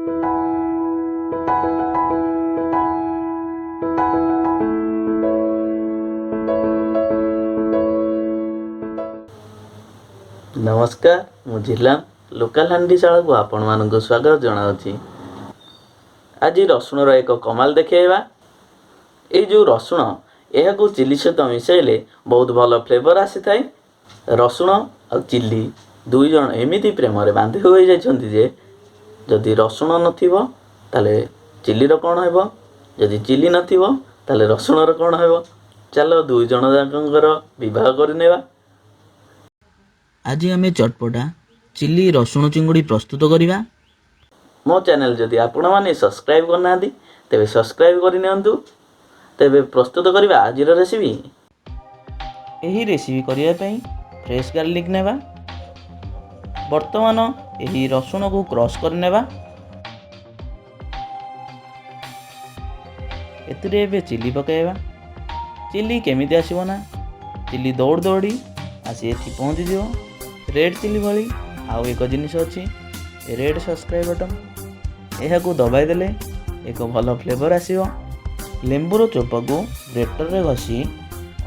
नमस्कार, मु झिलाम लोकल हांडीशाला को आपण मानक स्वागत जनावछि। आज रसुणर एक कमाल देखेबा। ए जो रसुण यह को चिली सहित मिसाइले बहुत भल फ्लेवर आसी थाए। रसुण और चिली दुई जन एमिति प्रेम रे बांधि होई जाइछन्ति जे जदि रसुण नथिबो ताले चिली रो कोन हेबो, जदि चिली नथिबो ताले रसुण रो कोन हेबो। चलो दुई जन जाकंकर विवाह करनेबा। आज आम चटपटा चिली रसुण चिंगुड़ी प्रस्तुत करवा। मो चैनल जदि आपण माने सब्सक्राइब करना तेबे सब्सक्राइब करनियंतु। तेबे प्रस्तुत करवा आज रेसिपी। यही रेसिपी करने पई फ्रेश गार्लिक नेबा। वर्तमान यही रसुण को क्रश कर नेबा। एतिरे एबे चिली पकाइबा। चिली केमिति आसीबो ना, चिली दौड़ दौड़ी आसी एठी पहुँची जीवो। रेड चिली भली आउ एक जिनिस अच्छी रेड सब्सक्राइब बटन, यह को दबाई देले एक भल फ्लेवर आसीबो। लेंबूर चोप को ग्रेटर रे घसी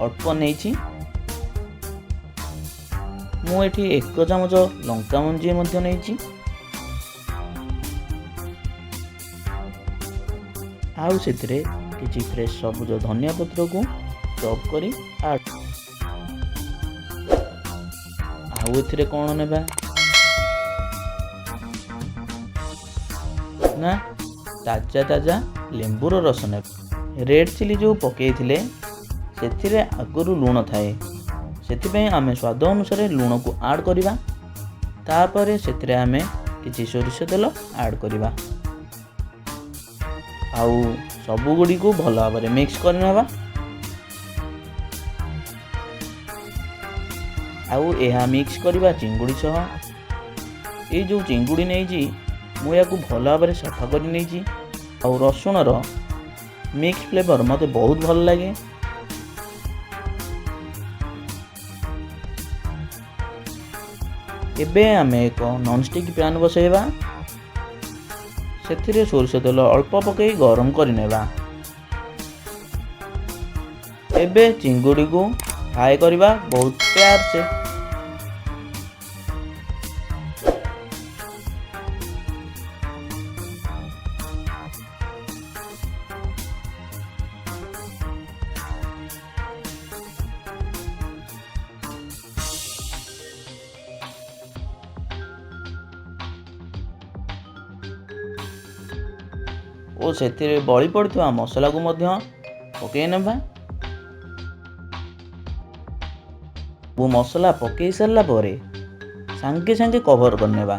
अल्प नहीं मु एठी 1 चामच लंका मंजी मध्य नहीं। आउ सेतिरे किछि फ्रेश सबुज धनिया पत्र को चॉप करी ऐड। आउ एथिरे कौन नेबा ना ताजा ताजा लेंबूर रस नेबा। रेड चिली जो पकई थिले सेथिरे आगुरु लूण थाए, सेथिपई आमे स्वाद अनुसार लूण को ऐड करिबा। तापरे सेथिरे आमे किछि सोरिष तेल ऐड करिबा। आउ सबु गुडी को भल भाबरे मिक्स करनेबा। आउ यह मिक्स करवा चिंगुड़ी सह। ये जो चिंगुड़ी नहीं मु या भल भाव सफा कर नहीं। आउ रसुणर मिक्स फ्लेवर मते बहुत भल लगे। एबे आमे एक नॉनस्टिक पैन बसैबा। सेथिरे सोरिष तेल अल्प पकई गरम करनेबा। एबे चिंगुड़ी को फ्राए करवा बहुत प्यार से। और सेथिरे बळी पड़िथवा मसला को मध्य पकई नेबा। वो मसला पकई सारला परे सांगे सांगे कवर करनेबा।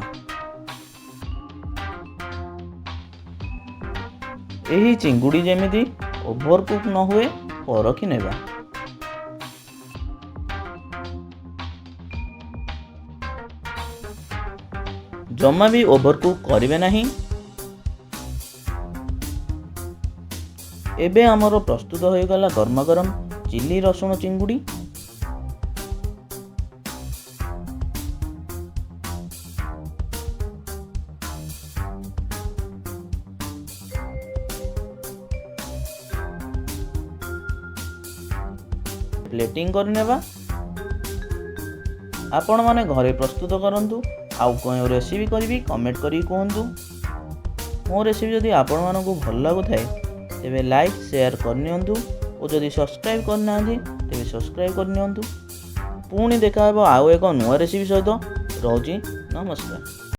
एही चिंगुड़ी जेमिति ओवरकुक न हुए परखी नेबा। जमा भी ओवरकुक करिवे नहीं। एबे हमरो प्रस्तुत हो गला गरमा गरम चिली रसुण चिंगुड़ी। प्लेटिंग करनेबा। आपण माने घरे प्रस्तुत करंतु। आउ कोन रेसिपी करबी कमेंट करी कहंतु। मो रेसिपी जदि आपण मानकु भल लागु थाए तेबे लाइक शेयर करनियंतु। और जदि सब्सक्राइब करना तेबे सब्सक्राइब करनियंतु। पुणी देखा आउ एक नुआ रेसिपी सहित। रहुची नमस्कार।